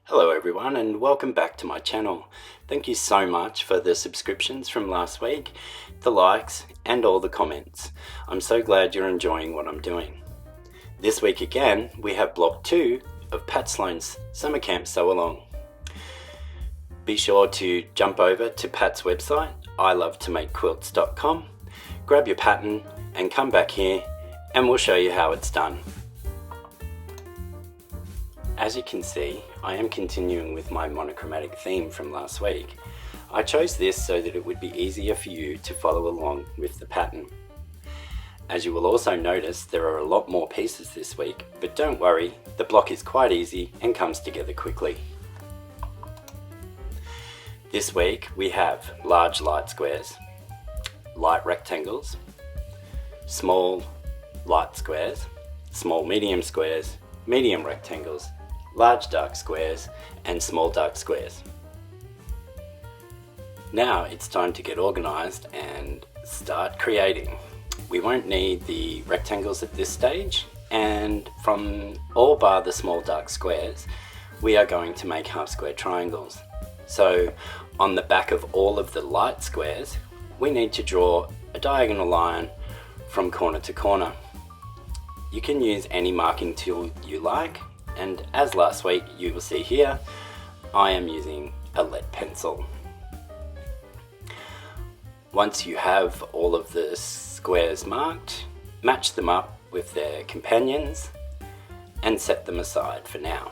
Hello everyone and welcome back to my channel. Thank you so much for the subscriptions from last week, the likes and all the comments. I'm so glad you're enjoying what I'm doing. This week again we have block 2 of Pat Sloan's Summer Camp Sew Along. Be sure to jump over to Pat's website, ilovetomakequilts.com, grab your pattern and come back here and we'll show you how it's done. As you can see, I am continuing with my monochromatic theme from last week. I chose this so that it would be easier for you to follow along with the pattern. As you will also notice, there are a lot more pieces this week, but don't worry, the block is quite easy and comes together quickly. This week we have large light squares, light rectangles, small light squares, small medium squares, medium rectangles, large dark squares and small dark squares. Now it's time to get organized and start creating. We won't need the rectangles at this stage, and from all bar the small dark squares we are going to make half square triangles. So on the back of all of the light squares we need to draw a diagonal line from corner to corner. You can use any marking tool you like, and as last week you will see here, I am using a lead pencil. Once you have all of the squares marked, match them up with their companions and set them aside for now.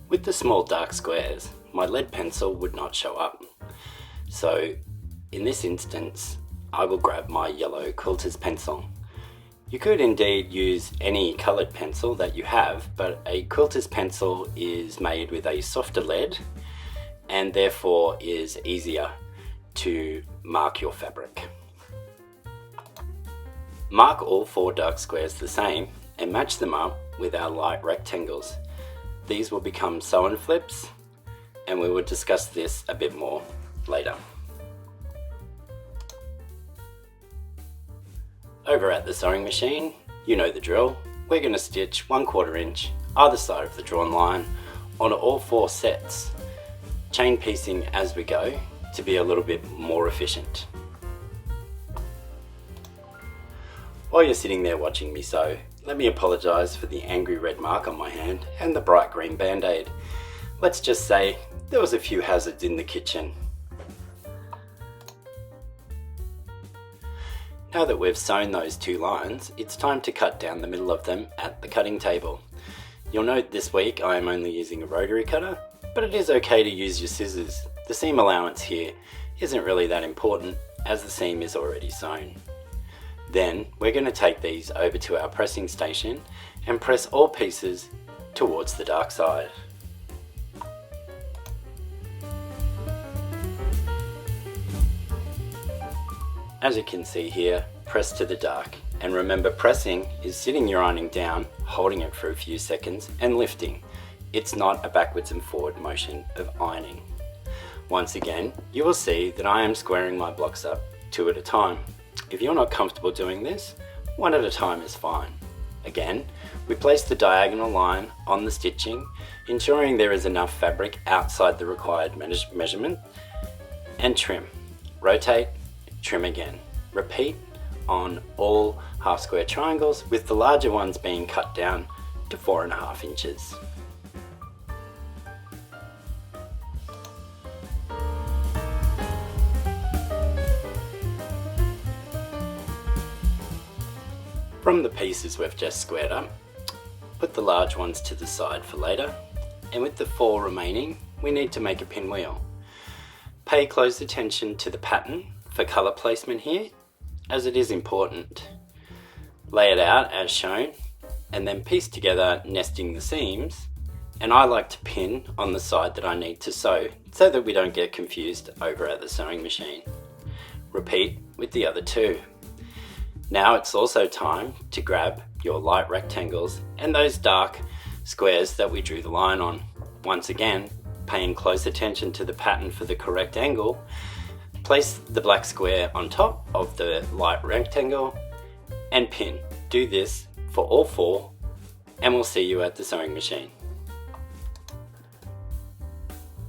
With the small dark squares, my lead pencil would not show up. So in this instance, I will grab my yellow quilter's pencil. You could indeed use any colored pencil that you have, but a quilter's pencil is made with a softer lead and therefore is easier to mark your fabric. Mark all 4 dark squares the same and match them up with our light rectangles. These will become sew-and flips, and we will discuss this a bit more later. Over at the sewing machine, you know the drill. We're going to stitch 1/4 inch either side of the drawn line on all 4 sets, chain piecing as we go to be a little bit more efficient. While you're sitting there watching me sew, let me apologise for the angry red mark on my hand and the bright green band-aid. Let's just say there was a few hazards in the kitchen. Now that we've sewn those 2 lines, it's time to cut down the middle of them at the cutting table. You'll note this week I am only using a rotary cutter, but it is okay to use your scissors. The seam allowance here isn't really that important as the seam is already sewn. Then we're going to take these over to our pressing station and press all pieces towards the dark side. As you can see here, press to the dark, and remember pressing is sitting your ironing down, holding it for a few seconds and lifting. It's not a backwards and forward motion of ironing. Once again, you will see that I am squaring my blocks up 2 at a time. If you're not comfortable doing this, 1 at a time is fine. Again, we place the diagonal line on the stitching, ensuring there is enough fabric outside the required measurement, and trim. Rotate, trim again. Repeat on all half square triangles, with the larger ones being cut down to 4.5 inches. From the pieces we've just squared up, put the large ones to the side for later, and with the 4 remaining, we need to make a pinwheel. Pay close attention to the pattern for colour placement here, as it is important. Lay it out as shown, and then piece together nesting the seams, and I like to pin on the side that I need to sew, so that we don't get confused over at the sewing machine. Repeat with the other 2. Now it's also time to grab your light rectangles and those dark squares that we drew the line on. Once again, paying close attention to the pattern for the correct angle, place the black square on top of the light rectangle and pin. Do this for all 4 and we'll see you at the sewing machine.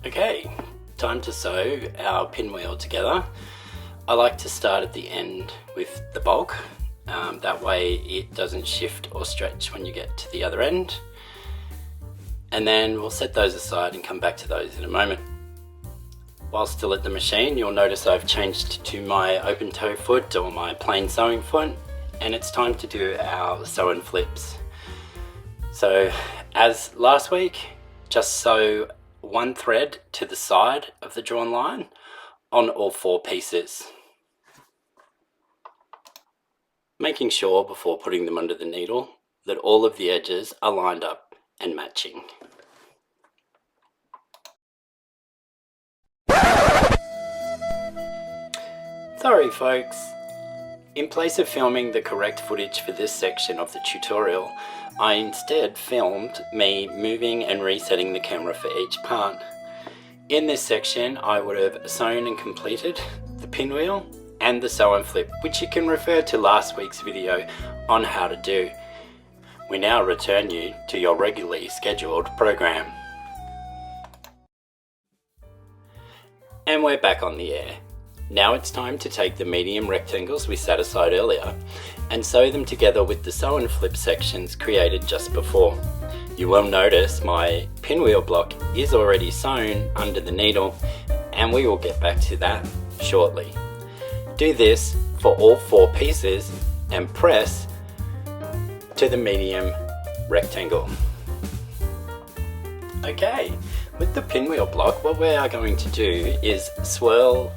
Okay, time to sew our pinwheel together. I like to start at the end with the bulk, that way it doesn't shift or stretch when you get to the other end. And then we'll set those aside and come back to those in a moment. While still at the machine, you'll notice I've changed to my open toe foot or my plain sewing foot, and it's time to do our sew and flips. So as last week, just sew 1 thread to the side of the drawn line on all 4 pieces, making sure before putting them under the needle that all of the edges are lined up and matching. Sorry folks, in place of filming the correct footage for this section of the tutorial, I instead filmed me moving and resetting the camera for each part. In this section I would have sewn and completed the pinwheel and the sew and flip, which you can refer to last week's video on how to do. We now return you to your regularly scheduled program. And we're back on the air. Now it's time to take the medium rectangles we set aside earlier and sew them together with the sew and flip sections created just before. You will notice my pinwheel block is already sewn under the needle, and we will get back to that shortly. Do this for all 4 pieces and press to the medium rectangle. Okay, with the pinwheel block, what we are going to do is swirl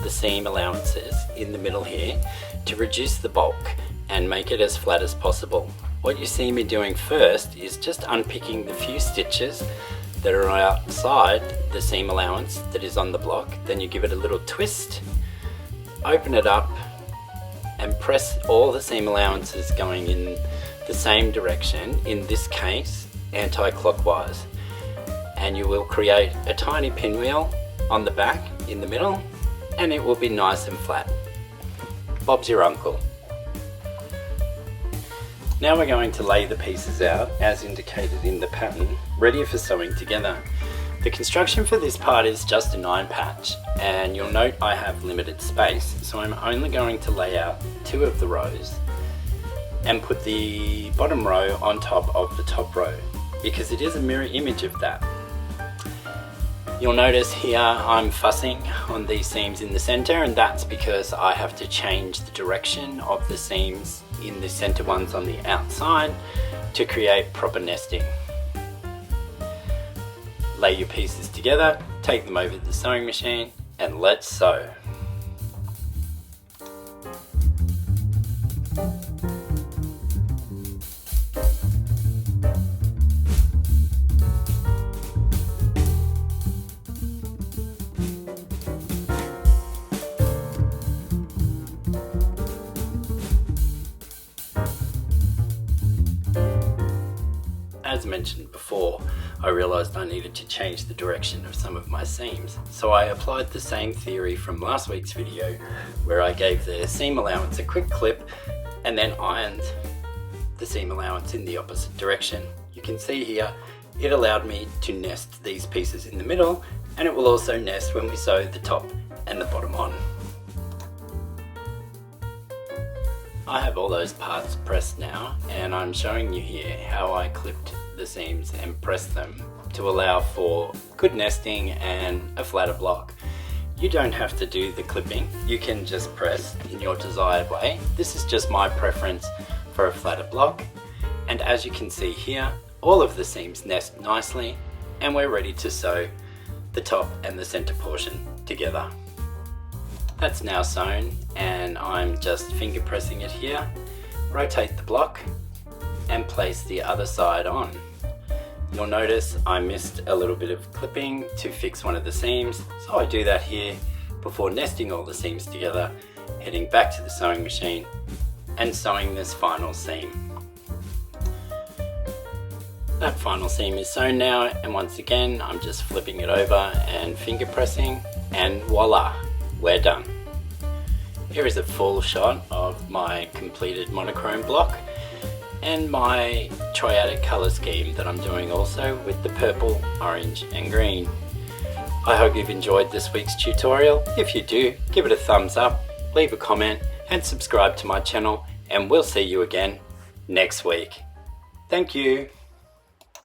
the seam allowances in the middle here to reduce the bulk and make it as flat as possible. What you see me doing first is just unpicking the few stitches that are outside the seam allowance that is on the block. Then you give it a little twist, open it up and press all the seam allowances going in the same direction, in this case anti-clockwise, and you will create a tiny pinwheel on the back in the middle, and it will be nice and flat. Bob's your uncle. Now we're going to lay the pieces out as indicated in the pattern, ready for sewing together. The construction for this part is just a 9 patch, and you'll note I have limited space, so I'm only going to lay out 2 of the rows and put the bottom row on top of the top row, because it is a mirror image of that. You'll notice here I'm fussing on these seams in the center, and that's because I have to change the direction of the seams in the center ones on the outside to create proper nesting. Lay your pieces together, take them over to the sewing machine, and let's sew. As mentioned before, I realised I needed to change the direction of some of my seams, so I applied the same theory from last week's video, where I gave the seam allowance a quick clip and then ironed the seam allowance in the opposite direction. You can see here it allowed me to nest these pieces in the middle, and it will also nest when we sew the top and the bottom on. I have all those parts pressed now, and I'm showing you here how I clipped the seams and pressed them to allow for good nesting and a flatter block. You don't have to do the clipping, you can just press in your desired way. This is just my preference for a flatter block, and as you can see here, all of the seams nest nicely, and we're ready to sew the top and the center portion together. That's now sewn, and I'm just finger pressing it here. Rotate the block and place the other side on. You'll notice I missed a little bit of clipping to fix one of the seams, so I do that here before nesting all the seams together, heading back to the sewing machine and sewing this final seam. That final seam is sewn now, and once again I'm just flipping it over and finger pressing, and voila, we're done. Here is a full shot of my completed monochrome block and my triadic colour scheme that I'm doing also with the purple, orange and green. I hope you've enjoyed this week's tutorial. If you do, give it a thumbs up, leave a comment and subscribe to my channel, and we'll see you again next week. Thank you.